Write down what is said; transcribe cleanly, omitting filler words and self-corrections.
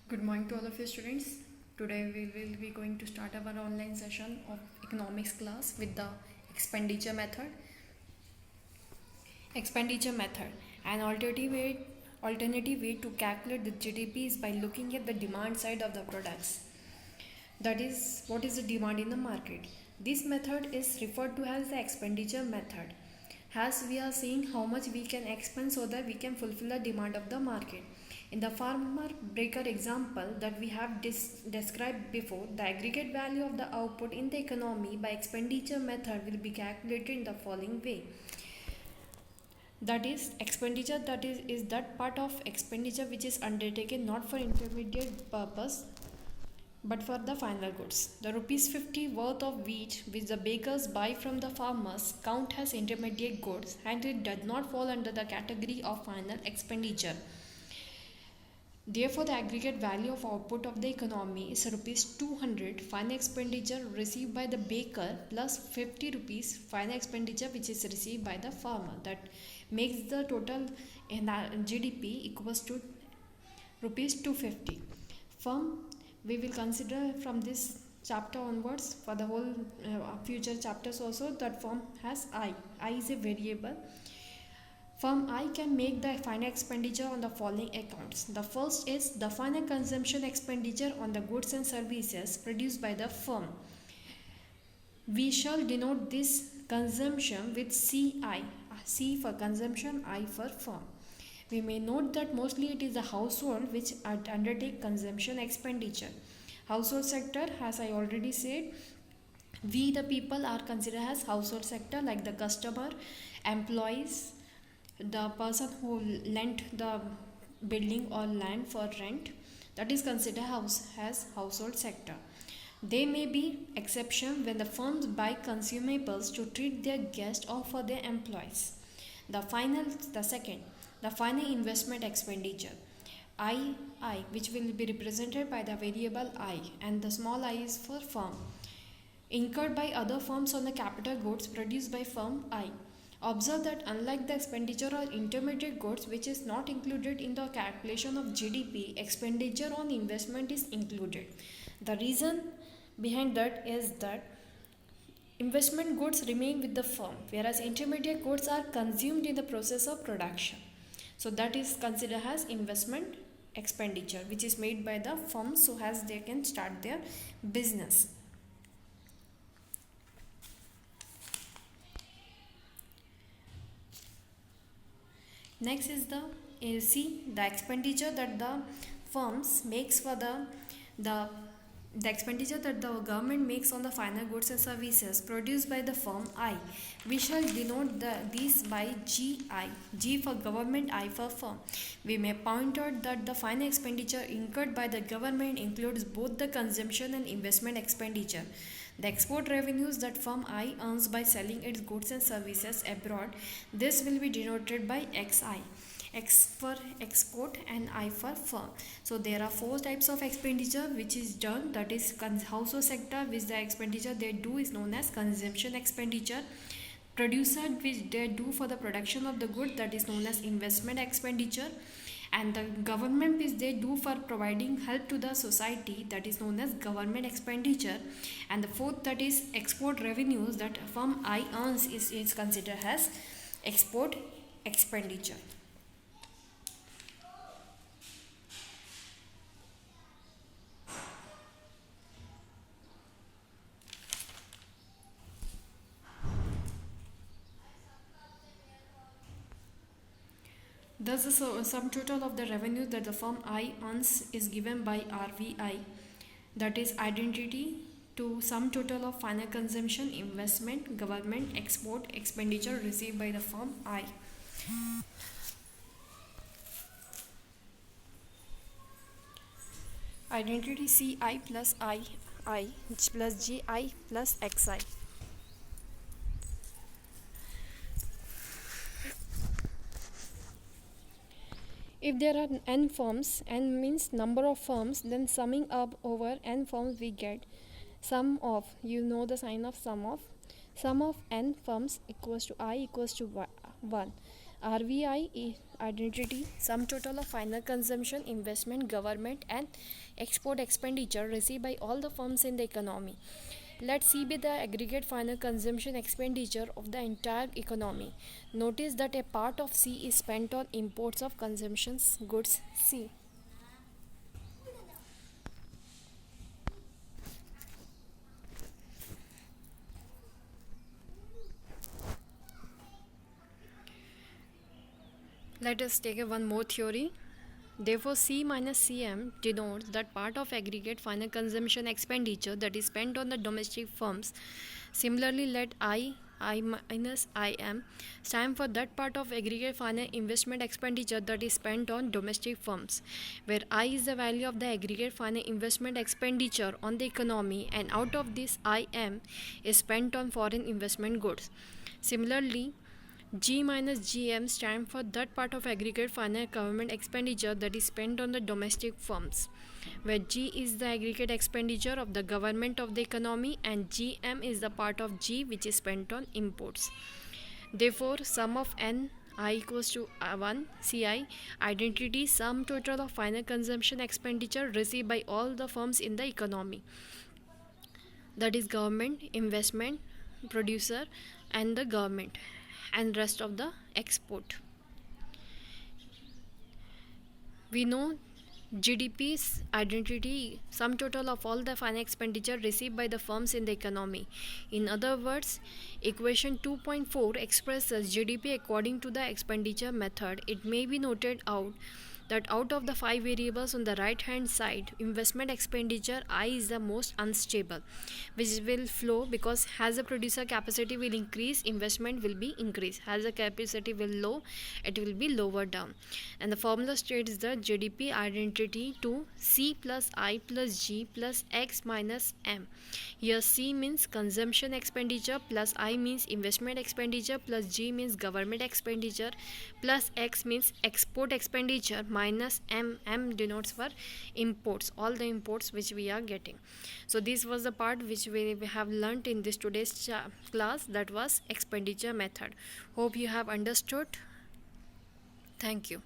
Good morning to all of you students. Today we will be going to start our online session of economics class with the expenditure method. Expenditure method. An alternative way to calculate the GDP is by looking at the demand side of the products. That is, what is the demand in the market? This method is referred to as the expenditure method. As we are seeing how much we can expend so that we can fulfill the demand of the market. In the farmer breaker example that we have described before, the aggregate value of the output in the economy by expenditure method will be calculated in the following way. That is, expenditure is that part of expenditure which is undertaken not for intermediate purpose but for the final goods. The rupees 50 worth of wheat which the bakers buy from the farmers count as intermediate goods and it does not fall under the category of final expenditure. Therefore, the aggregate value of output of the economy is rupees 200 final expenditure received by the baker plus 50 rupees final expenditure which is received by the farmer. That makes the total in GDP equals to rupees 250. From we will consider from this chapter onwards for the whole future chapters also that form has I. I is a variable. Firm I can make the final expenditure on the following accounts. The first is the final consumption expenditure on the goods and services produced by the firm. We shall denote this consumption with CI. C for consumption, I for firm. We may note that mostly it is the household which undertake consumption expenditure. Household sector, as I already said, we the people are considered as household sector, like the customer, employees, the person who lent the building or land for rent, that is considered as household sector. There may be exception when the firms buy consumables to treat their guests or for their employees. The second, the final investment expenditure. I, which will be represented by the variable I, and the small I is for firm, incurred by other firms on the capital goods produced by firm I. Observe that unlike the expenditure on intermediate goods, which is not included in the calculation of GDP, expenditure on investment is included. The reason behind that is that investment goods remain with the firm, whereas intermediate goods are consumed in the process of production. So that is considered as investment expenditure, which is made by the firms so as they can start their business. Next is the expenditure that the firms makes for the expenditure that the government makes on the final goods and services produced by the firm I. We shall denote these by GI. G for government, I for firm. We may point out that the final expenditure incurred by the government includes both the consumption and investment expenditure. The export revenues that firm I earns by selling its goods and services abroad, this will be denoted by XI. X for export and I for firm. So there are four types of expenditure which is done, that is household sector, which the expenditure they do is known as consumption expenditure. Producer, which they do for the production of the good, that is known as investment expenditure. And the government which they do for providing help to the society, that is known as government expenditure. And the fourth, that is export revenues that firm I earns, is considered as export expenditure. Thus, the sum total of the revenue that the firm I earns is given by RVI, that is identity to sum total of final consumption, investment, government, export, expenditure received by the firm I. Identity CI plus I plus GI plus XI. If there are n firms, n means number of firms, then summing up over n firms we get sum of, you know the sign of sum of n firms equals to I equals to 1. Identity, sum total of final consumption, investment, government, and export expenditure received by all the firms in the economy. Let C be the aggregate final consumption expenditure of the entire economy. Notice that a part of C is spent on imports of consumption goods C. Let us take one more theory. Therefore, C minus CM denotes that part of aggregate final consumption expenditure that is spent on the domestic firms. Similarly, let I minus IM stand for that part of aggregate final investment expenditure that is spent on domestic firms, where I is the value of the aggregate final investment expenditure on the economy, and out of this IM is spent on foreign investment goods. Similarly, G minus GM stand for that part of aggregate final government expenditure that is spent on the domestic firms, where G is the aggregate expenditure of the government of the economy and GM is the part of G which is spent on imports. Therefore, sum of N I equals to 1 CI identity sum total of final consumption expenditure received by all the firms in the economy, that is government, investment, producer, and the government, and rest of the export. We know GDP's identity sum total of all the final expenditure received by the firms in the economy. In other words, equation 2.4 expresses GDP according to the expenditure method. It may be noted out that out of the 5 variables on the right hand side, investment expenditure I is the most unstable, which will flow because as the producer capacity will increase, investment will be increased. As the capacity will low, it will be lower down. And the formula states the GDP identity to C plus I plus G plus X minus M. Here C means consumption expenditure, plus I means investment expenditure, plus G means government expenditure, plus X means export expenditure, minus M denotes for imports, all the imports which we are getting. So this was the part which we have learnt in this today's class, that was expenditure method. Hope you have understood. Thank you.